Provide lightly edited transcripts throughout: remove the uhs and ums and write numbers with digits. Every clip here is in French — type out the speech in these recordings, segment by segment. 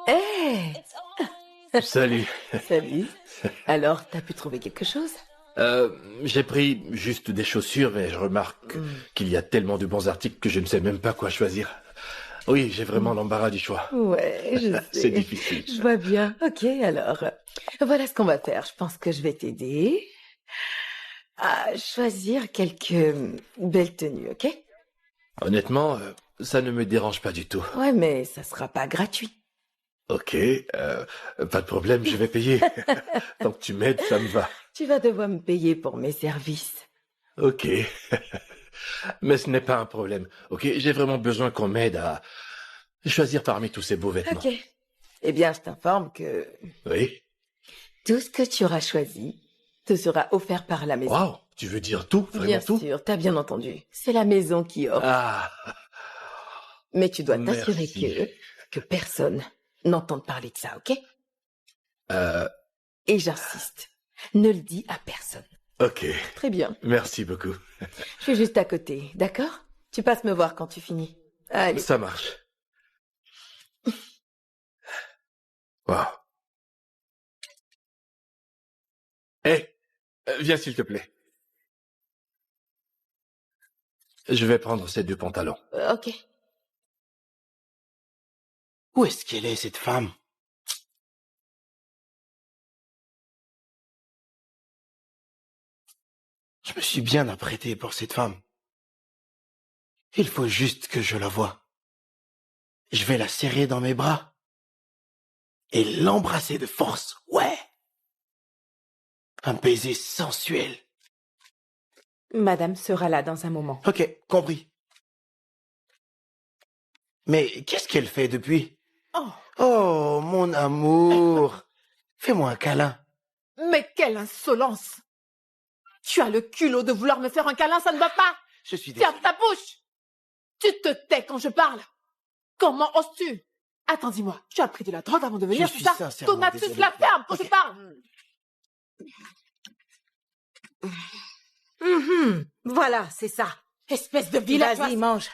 Hé! Salut. Salut. Alors, t'as pu trouver quelque chose? J'ai pris juste des chaussures et je remarque qu'il y a tellement de bons articles que je ne sais même pas quoi choisir. Oui, j'ai vraiment l'embarras du choix. Ouais, je sais. C'est difficile. Je vois bien. Ok, alors, voilà ce qu'on va faire. Je pense que je vais t'aider à choisir quelques belles tenues, ok? Honnêtement, ça ne me dérange pas du tout. Ouais, mais ça sera pas gratuit. Ok, pas de problème, je vais payer. Tant que tu m'aides, ça me va. Tu vas devoir me payer pour mes services. Ok. Mais ce n'est pas un problème. Ok, j'ai vraiment besoin qu'on m'aide à choisir parmi tous ces beaux vêtements. Ok. Eh bien, je t'informe que Oui. tout ce que tu auras choisi te sera offert par la maison. Waouh, tu veux dire tout, vraiment Bien tout? sûr, t'as bien entendu. C'est la maison qui offre. Ah, Mais tu dois t'assurer merci. que personne n'entende parler de ça, ok? Euh, Et j'insiste, ne le dis à personne. ok. Très bien. Merci beaucoup. Je suis juste à côté, d'accord? Tu passes me voir quand tu finis. Allez. Ça marche. Waouh. Hé, viens s'il te plaît. Je vais prendre ces deux pantalons. Ok. Où est-ce qu'elle est, cette femme? Je me suis bien apprêté pour cette femme. Il faut juste que je la voie. Je vais la serrer dans mes bras et l'embrasser de force. Ouais. Un baiser sensuel. Madame sera là dans un moment. Ok, compris. Mais qu'est-ce qu'elle fait depuis? Oh, mon amour. Fais-moi un câlin. Mais quelle insolence! Tu as le culot de vouloir me faire un câlin, ça ne va pas! Je suis désolé. Ferme ta bouche! Tu te tais quand je parle! Comment oses-tu? Attends, dis-moi, tu as pris de la drogue avant de venir, Je c'est suis ça? sincèrement Donatus, désolé. la ferme quand Ok. je parle! Voilà, c'est ça. Espèce de vilain! Vas-y, mange.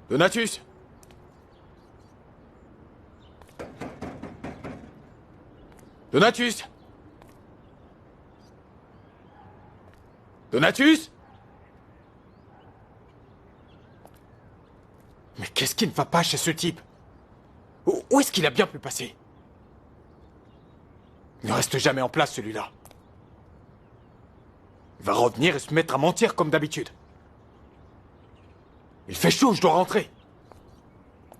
Donatus! Donatus! Donatus! Mais qu'est-ce qui ne va pas chez ce type? Où est-ce qu'il a bien pu passer? Il ne reste jamais en place, celui-là. Il va revenir et se mettre à mentir comme d'habitude. Il fait chaud, je dois rentrer.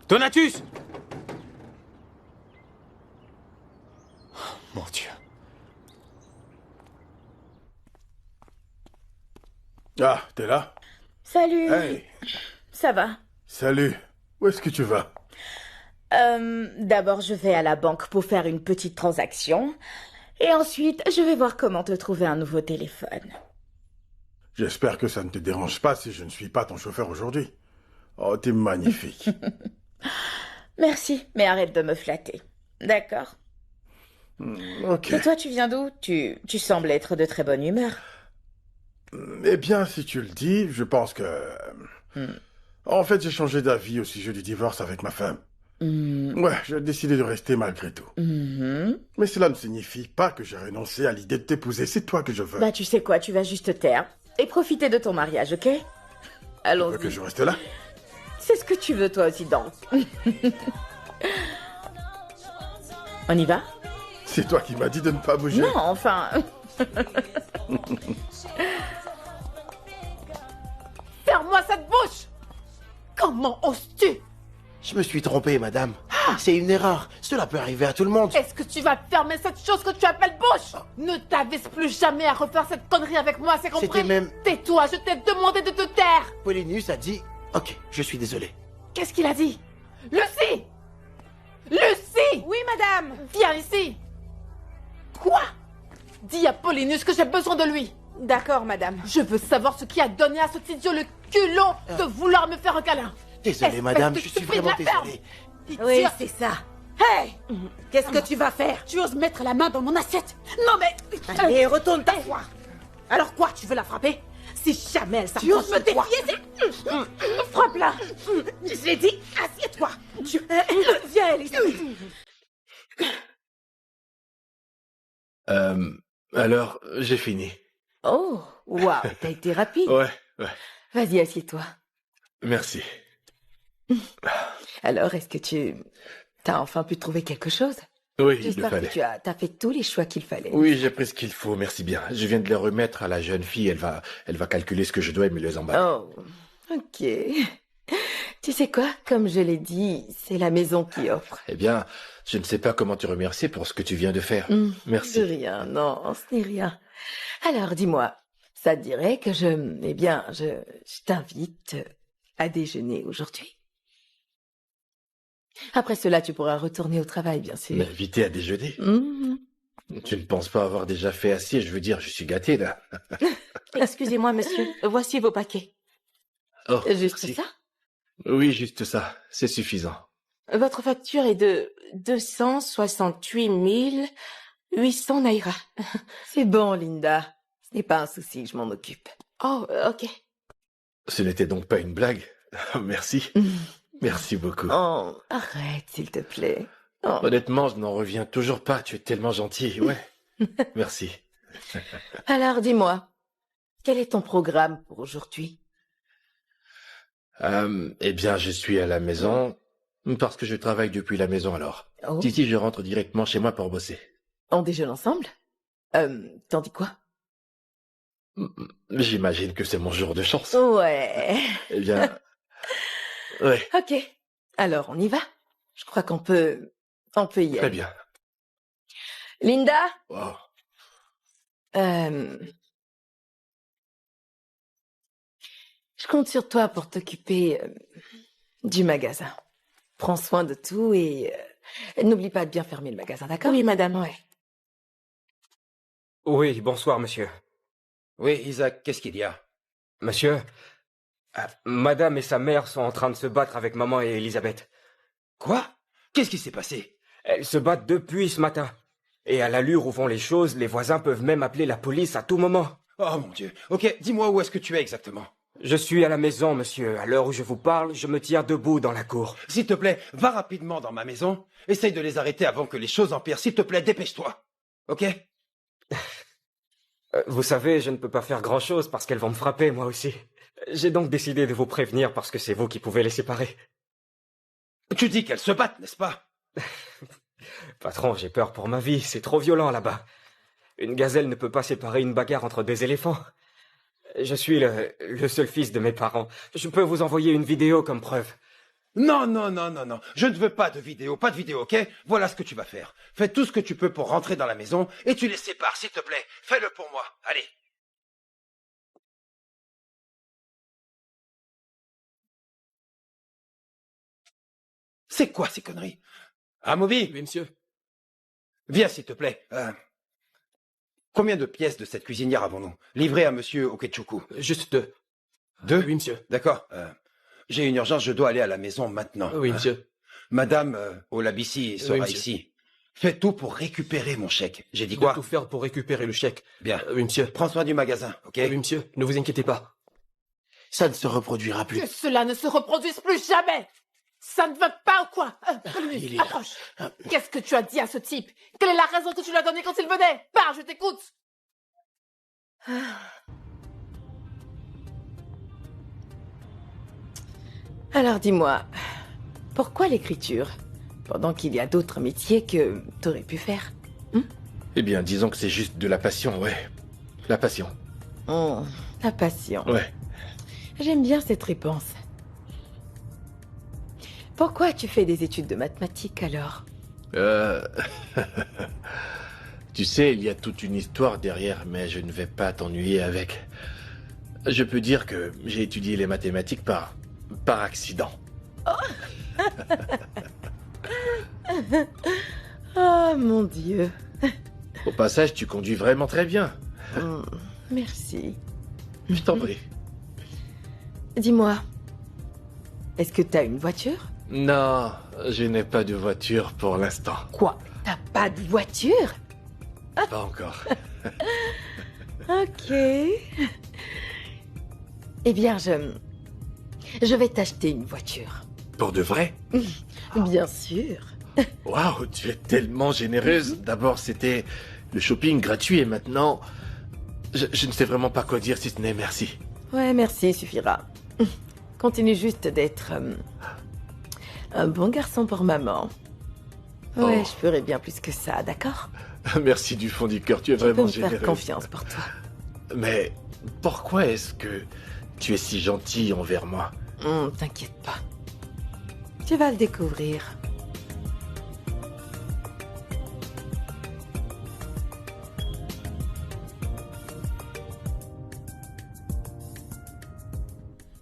Donatus! Mon Dieu. Ah, t'es là? Salut. Hey, Ça va? salut. Où est-ce que tu vas? D'abord, je vais à la banque pour faire une petite transaction. Et ensuite, je vais voir comment te trouver un nouveau téléphone. J'espère que ça ne te dérange pas si je ne suis pas ton chauffeur aujourd'hui. Oh, t'es magnifique. Merci, mais arrête de me flatter. D'accord. Ok. Et toi, tu viens d'où? Tu sembles être de très bonne humeur. Eh bien, si tu le dis, je pense que... En fait, j'ai changé d'avis au sujet du divorce avec ma femme. Ouais, j'ai décidé de rester malgré tout. Mais cela ne signifie pas que j'ai renoncé à l'idée de t'épouser. C'est toi que je veux. Bah, tu sais quoi, tu vas juste te taire et profiter de ton mariage, ok? Tu veux Allons-y. que je reste là? C'est ce que tu veux toi aussi, donc. On y va? C'est toi qui m'as dit de ne pas bouger. Non, enfin... Ferme-moi cette bouche! Comment oses-tu? Je me suis trompé, madame. C'est une erreur. Cela peut arriver à tout le monde. Est-ce que tu vas fermer cette chose que tu appelles bouche? Ne t'avise plus jamais à refaire cette connerie avec moi, c'est compris? C'était même... Tais-toi, je t'ai demandé de te taire! Paulinus a dit... Ok, je suis désolé. Qu'est-ce qu'il a dit? Lucie! Lucie! Oui, madame. Viens ici! Quoi? Dis à Paulinus que j'ai besoin de lui! D'accord, madame. Je veux savoir ce qui a donné à cet idiot le culot de vouloir me faire un câlin. Désolé, Espèce madame, de je suis stupide vraiment lapin. désolé. Oui, c'est ça. Hey! Qu'est-ce que tu vas faire? Tu oses mettre la main dans mon assiette? Non mais... Allez, retourne t'asseoir. Alors quoi, tu veux la frapper? Si jamais elle Tu oses s'approche me de toi... défier, Frappe-la! Je l'ai dit, assieds-toi. Viens, Elisabeth. Alors, j'ai fini. Oh, waouh, t'as été rapide. Ouais. Vas-y, assieds-toi. Merci. Alors, est-ce que t'as enfin pu trouver quelque chose? Oui, il le J'espère que fallait. t'as fait tous les choix qu'il fallait. Oui, j'ai pris ce qu'il faut, merci bien. Je viens de les remettre à la jeune fille, elle va calculer ce que je dois et me les emballer. Oh, ok. Tu sais quoi? Comme je l'ai dit, c'est la maison qui offre. Eh bien, je ne sais pas comment te remercier pour ce que tu viens de faire. Merci. De rien, non, ce n'est rien. Alors, dis-moi, ça te dirait que je t'invite à déjeuner aujourd'hui? Après cela, tu pourras retourner au travail, bien sûr. M'inviter à déjeuner? Mhm. Tu ne penses pas avoir déjà fait assez? Je veux dire, je suis gâté, là. Excusez-moi, monsieur. Voici vos paquets. Oh, Juste merci. ça? Oui, juste ça. C'est suffisant. Votre facture est de 268 800 naira. C'est bon, Linda. Ce n'est pas un souci, je m'en occupe. Oh, ok. Ce n'était donc pas une blague. Merci. Merci beaucoup. Oh, arrête, s'il te plaît. Oh. Honnêtement, je n'en reviens toujours pas. Tu es tellement gentil. Ouais. Merci. Alors, dis-moi, quel est ton programme pour aujourd'hui? Eh bien, je suis à la maison parce que je travaille depuis la maison alors. Oh. Ici, je rentre directement chez moi pour bosser. On déjeune ensemble? T'en dis quoi? J'imagine que c'est mon jour de chance. Ouais. Eh bien, ouais, Ok. Alors, on y va? Je crois qu'on peut y aller. très bien. Linda? Wow. Je compte sur toi pour t'occuper du magasin. Prends soin de tout et n'oublie pas de bien fermer le magasin, d'accord? Oui, madame. Ouais. Oui, bonsoir, monsieur. Oui, Isaac, qu'est-ce qu'il y a? Monsieur, madame et sa mère sont en train de se battre avec maman et Elisabeth. Quoi? Qu'est-ce qui s'est passé? Elles se battent depuis ce matin. Et à l'allure où vont les choses, les voisins peuvent même appeler la police à tout moment. Oh mon Dieu. Ok, dis-moi où est-ce que tu es exactement? Je suis à la maison, monsieur. À l'heure où je vous parle, je me tiens debout dans la cour. S'il te plaît, va rapidement dans ma maison. Essaye de les arrêter avant que les choses empirent. S'il te plaît, dépêche-toi. Ok? Vous savez, je ne peux pas faire grand-chose parce qu'elles vont me frapper, moi aussi. J'ai donc décidé de vous prévenir parce que c'est vous qui pouvez les séparer. Tu dis qu'elles se battent, n'est-ce pas? Patron, j'ai peur pour ma vie. C'est trop violent là-bas. Une gazelle ne peut pas séparer une bagarre entre deux éléphants. Je suis le seul fils de mes parents. Je peux vous envoyer une vidéo comme preuve. Non, non, non, non, non. Je ne veux pas de vidéo, ok? Voilà ce que tu vas faire. Fais tout ce que tu peux pour rentrer dans la maison et tu les sépares, s'il te plaît. Fais-le pour moi. Allez. C'est quoi ces conneries? Ah, Moby? Oui, monsieur. Viens, s'il te plaît. Combien de pièces de cette cuisinière avons-nous? Livrées à monsieur Okechukwu. Juste 2. 2? Oui, monsieur. D'accord. J'ai une urgence, je dois aller à la maison maintenant. Oui, monsieur. Madame Olabisi sera Oui, monsieur. ici. Fais tout pour récupérer mon chèque. J'ai dit Je quoi? dois tout faire pour récupérer le chèque. Bien. Oui, monsieur. Prends soin du magasin, ok? Oui, monsieur. Ne vous inquiétez pas. Ça ne se reproduira plus. Que cela ne se reproduise plus jamais! Ça ne va pas ou quoi? Il est- Approche! Qu'est-ce que tu as dit à ce type? Quelle est la raison que tu lui as donnée quand il venait? Parle, je t'écoute! Alors dis-moi, pourquoi l'écriture? Pendant qu'il y a d'autres métiers que t'aurais pu faire. Eh bien, disons que c'est juste de la passion, ouais. La passion, Oh, la passion. ouais. J'aime bien cette réponse. Pourquoi tu fais des études de mathématiques alors? Tu sais, il y a toute une histoire derrière, mais je ne vais pas t'ennuyer avec. Je peux dire que j'ai étudié les mathématiques par accident. Oh mon Dieu. Au passage, tu conduis vraiment très bien. Merci. Je t'en prie. Dis-moi, est-ce que t'as une voiture? Non, je n'ai pas de voiture pour l'instant. Quoi? T'as pas de voiture? Pas encore. Ok. Eh bien, je vais t'acheter une voiture. Pour de vrai? Bien sûr. Waouh, tu es tellement généreuse. D'abord, c'était le shopping gratuit et maintenant, je ne sais vraiment pas quoi dire si ce n'est merci. Ouais, merci, suffira. Continue juste d'être un bon garçon pour maman. Ouais, Oh. je ferai bien plus que ça, d'accord? Merci du fond du cœur, tu es Tu peux vraiment me faire généreuse. confiance pour toi. Mais pourquoi est-ce que tu es si gentil envers moi? T'inquiète pas. Tu vas le découvrir.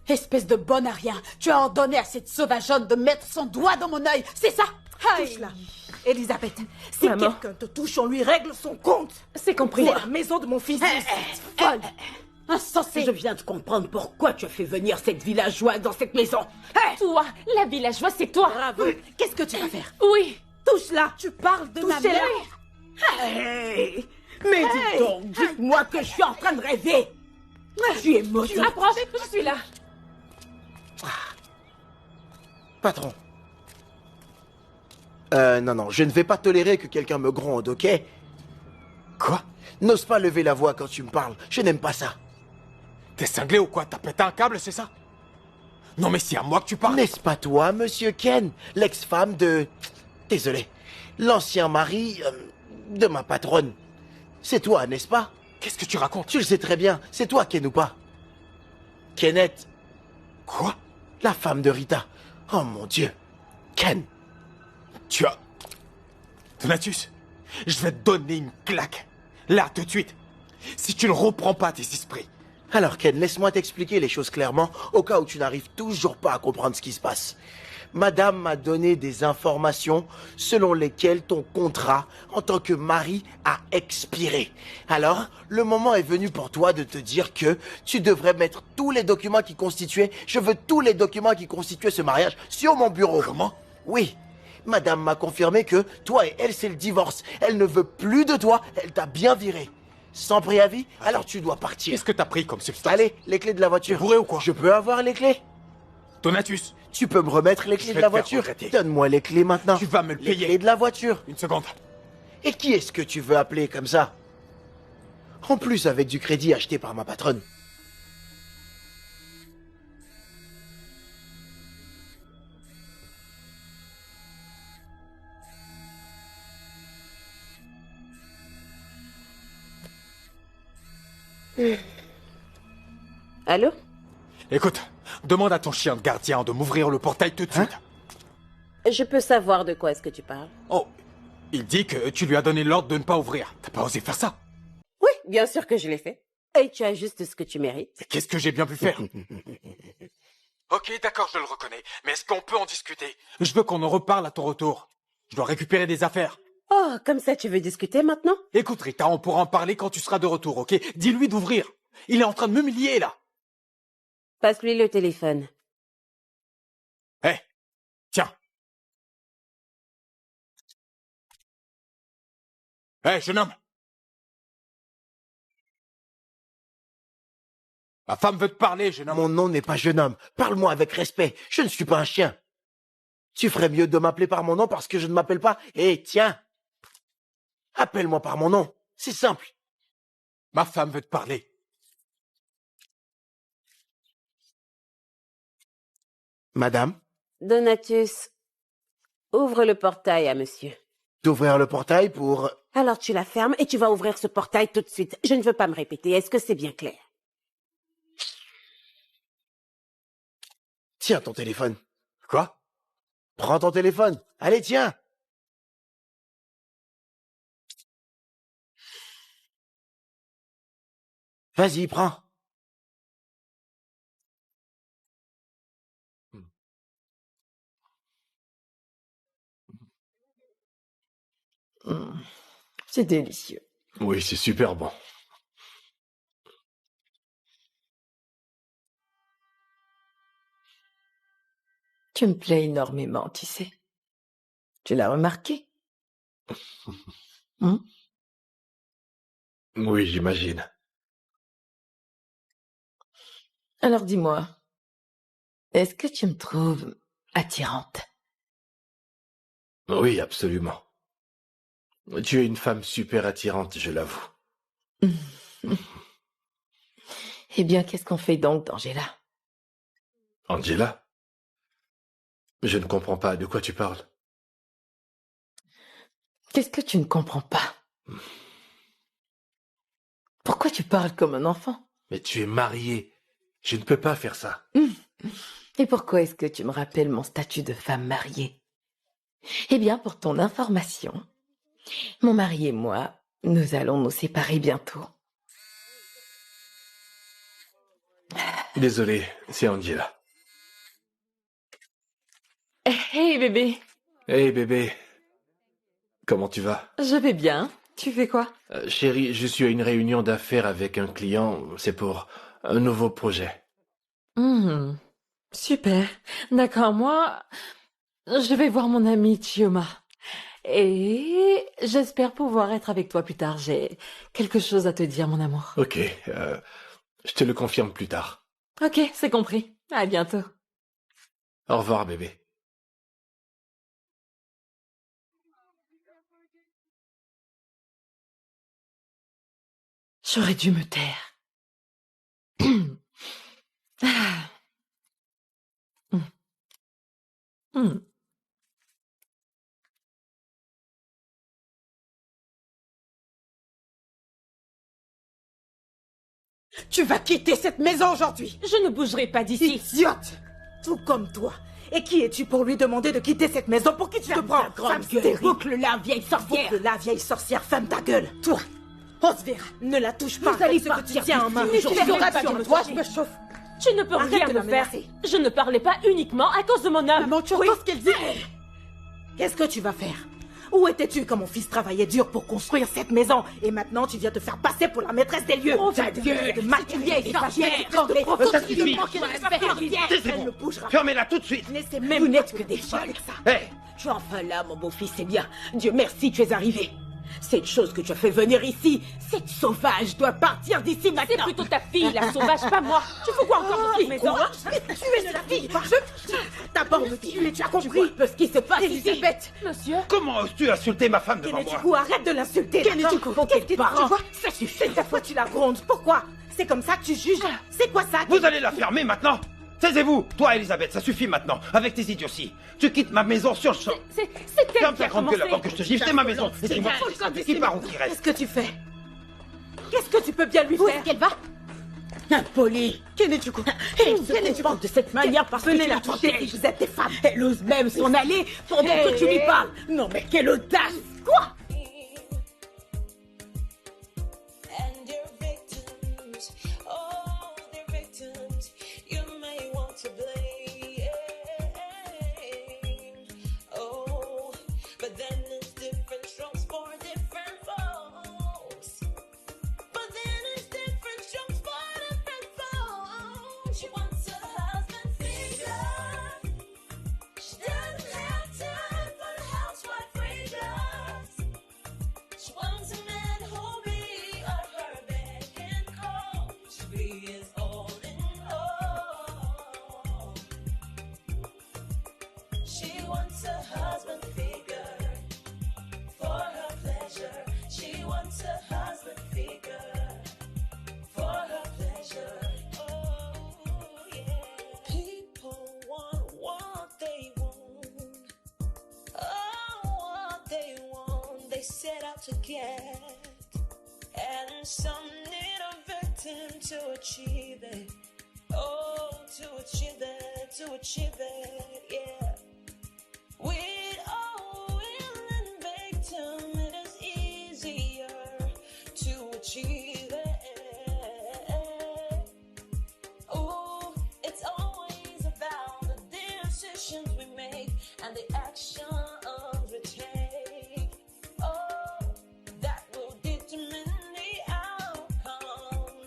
Espèce de bonne à rien. Tu as ordonné à cette sauvageonne de mettre son doigt dans mon œil. C'est ça? Touche-la. Elisabeth, si Maman. quelqu'un te touche, on lui règle son compte. C'est compris. C'est la maison de mon fils. C'est folle. Insensé. Je viens de comprendre pourquoi tu as fait venir cette villageoise dans cette maison. Toi, la villageoise, c'est toi. Bravo. Qu'est-ce que tu vas faire? Oui. Touche-la. Tu parles de ma Touchez-la. mère. Hey. Mais dis donc, dites-moi que je suis en train de rêver. Tu es maudit. Approche, je suis là. Patron. Non, je ne vais pas tolérer que quelqu'un me gronde, ok? Quoi? N'ose pas lever la voix quand tu me parles. Je n'aime pas ça. T'es cinglé ou quoi? T'as pété un câble, c'est ça? Non mais c'est à moi que tu parles. N'est-ce pas toi, monsieur Ken, l'ex-femme de... Désolé. L'ancien mari de ma patronne. C'est toi, n'est-ce pas? Qu'est-ce que tu racontes? Tu le sais très bien. C'est toi, Ken ou pas? Kenneth, Quoi? la femme de Rita. Oh mon Dieu. Ken. Tu as... Donatus, je vais te donner une claque. Là, tout de suite. Si tu ne reprends pas tes esprits. Alors Ken, laisse-moi t'expliquer les choses clairement, au cas où tu n'arrives toujours pas à comprendre ce qui se passe. Madame m'a donné des informations selon lesquelles ton contrat en tant que mari a expiré. Alors, le moment est venu pour toi de te dire que tu devrais mettre tous les documents qui constituaient, je veux tous les documents qui constituaient ce mariage sur mon bureau. Comment? Oui. Madame m'a confirmé que toi et elle, c'est le divorce. Elle ne veut plus de toi, elle t'a bien viré. Sans préavis, alors tu dois partir. Qu'est-ce que t'as pris comme substance? Allez, les clés de la voiture. T'es bourré ou quoi? Je peux avoir les clés? Donatus, Tu peux me remettre les clés vais de la te faire voiture? regretter. Donne-moi les clés maintenant. tu vas me le Les payer. clés de la voiture. Une seconde. Et qui est-ce que tu veux appeler comme ça? En plus avec du crédit acheté par ma patronne. Allô? Écoute, demande à ton chien de gardien de m'ouvrir le portail tout de suite. Je peux savoir de quoi est-ce que tu parles? Oh, il dit que tu lui as donné l'ordre de ne pas ouvrir. T'as pas osé faire ça? Oui, bien sûr que je l'ai fait. Et tu as juste ce que tu mérites. Mais qu'est-ce que j'ai bien pu faire? Ok, d'accord, je le reconnais. Mais est-ce qu'on peut en discuter? Je veux qu'on en reparle à ton retour. Je dois récupérer des affaires. Oh, comme ça tu veux discuter maintenant? Écoute, Rita, on pourra en parler quand tu seras de retour, ok? Dis-lui d'ouvrir. Il est en train de m'humilier, là. Passe-lui le téléphone. Hé, tiens. Hé, jeune homme. Ma femme veut te parler, jeune homme. Mon nom n'est pas jeune homme. Parle-moi avec respect. Je ne suis pas un chien. Tu ferais mieux de m'appeler par mon nom parce que je ne m'appelle pas. Eh, tiens. Appelle-moi par mon nom. C'est simple. Ma femme veut te parler. Madame, Donatus, ouvre le portail à monsieur. d'ouvrir le portail pour... Alors tu la fermes et tu vas ouvrir ce portail tout de suite. Je ne veux pas me répéter. Est-ce que c'est bien clair? Tiens ton téléphone. Quoi? Prends ton téléphone. Allez, tiens. Vas-y, prends. C'est délicieux. Oui, c'est super bon. Tu me plais énormément, tu sais. Tu l'as remarqué? Oui, j'imagine. Alors dis-moi, est-ce que tu me trouves attirante? Oui, absolument. Tu es une femme super attirante, je l'avoue. Eh bien, qu'est-ce qu'on fait donc d'Angela? Angela? Je ne comprends pas de quoi tu parles. Qu'est-ce que tu ne comprends pas? Pourquoi tu parles comme un enfant? Mais tu es mariée. Je ne peux pas faire ça. Et pourquoi est-ce que tu me rappelles mon statut de femme mariée? Eh bien, pour ton information, mon mari et moi, nous allons nous séparer bientôt. Désolé, c'est Angela. Hey bébé. Hey bébé. Comment tu vas? Je vais bien. Tu fais quoi? Chérie, je suis à une réunion d'affaires avec un client. C'est pour un nouveau projet. Super. D'accord, moi, je vais voir mon ami Chioma. Et j'espère pouvoir être avec toi plus tard. J'ai quelque chose à te dire, mon amour. Ok, je te le confirme plus tard. Ok, c'est compris. À bientôt. Au revoir, bébé. J'aurais dû me taire. Tu vas quitter cette maison aujourd'hui. Je ne bougerai pas d'ici. Idiote. Tout comme toi. Et qui es-tu pour lui demander de quitter cette maison? Pour qui tu te prends? Femme stérile. Boucle-la, vieille sorcière. Boucle-la, vieille sorcière. Ferme ta gueule. Toi, on se verra. Ne la touche pas. Vous allez avec ce que tu partir tiens en main. d'ici. Tu verras pas sur toi, je me chauffe. Tu ne peux Arrête rien de me la faire. menacer. Je ne parlais pas uniquement à cause de mon homme. Maman, tu entends ce qu'elle dit? Qu'est-ce que tu vas faire? Où étais-tu quand mon fils travaillait dur pour construire cette maison? Et maintenant, tu viens te faire passer pour la maîtresse des lieux. Oh, ta gueule, de vieille sorcière. Ça suffit. Taisez-vous. Fermez-la tout de suite. Vous n'êtes que des folles. Hé, Tu es enfin là, mon beau-fils, c'est bien. Dieu merci, tu es arrivé. Cette chose que tu as fait venir ici, cette sauvage doit partir d'ici maintenant. C'est plutôt ta fille, la sauvage, pas moi. Tu fais quoi encore dans cette maison? Tu es la fille. D'abord me tuer, tu as compris? Tu vois un peu ce qui se passe ici. Elisabeth. Monsieur? comment oses-tu insulter ma femme devant moi? Kenneduku, arrête de l'insulter. Kenneduku, Qu'est-ce que tu parents. vois? Ça suffit. Cette fois, tu la grondes. Pourquoi? C'est comme ça que tu juges? C'est quoi ça? Vous allez la fermer maintenant? Taisez-vous. Toi, Elisabeth, ça suffit maintenant. Avec tes idioties. Tu quittes ma maison sur le champ. C'est elle Ferme qui a ta grande gueule commencé. avant que je te gifle. C'est ma maison. Et dis-moi qui part ou qui reste. Qu'est-ce que tu fais? Qu'est-ce que tu peux bien lui Où faire? est-ce qu'elle va? Impoli. Kenneduku. Elle se comporte de cette manière parce que Venez tu la la toucher si protèges. vous êtes des femmes. Elle ose même s'en aller pendant que tu lui parles. Non mais quelle audace! Quoi? And your victims, oh, they're victims you may want to blame. Oh, but then it's different strokes for different folks. But then it's different strokes for different folks. She wants a husband figure. She doesn't have time for the housewife freedom. She wants a man who'll be on her beck and call. She'll be his all in all. She wants a husband figure for her pleasure. She wants a husband figure for her pleasure. Oh, yeah. People want what they want. Oh, what they want, they set out to get. And some need a victim to achieve it. Oh, to achieve it, yeah. With a willing victim, it is easier to achieve it. Oh, it's always about the decisions we make and the actions we take. Oh, that will determine the outcome.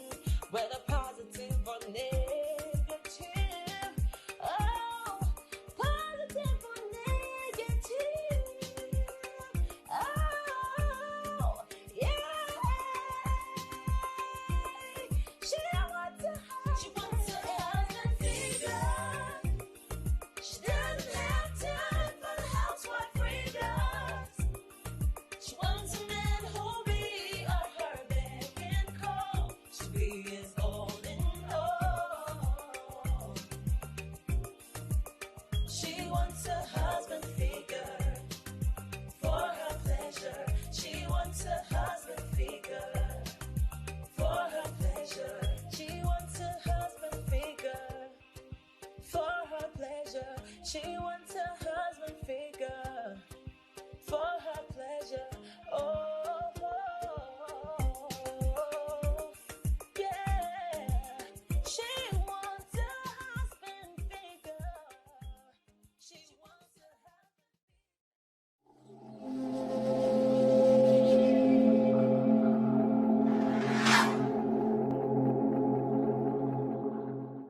Whether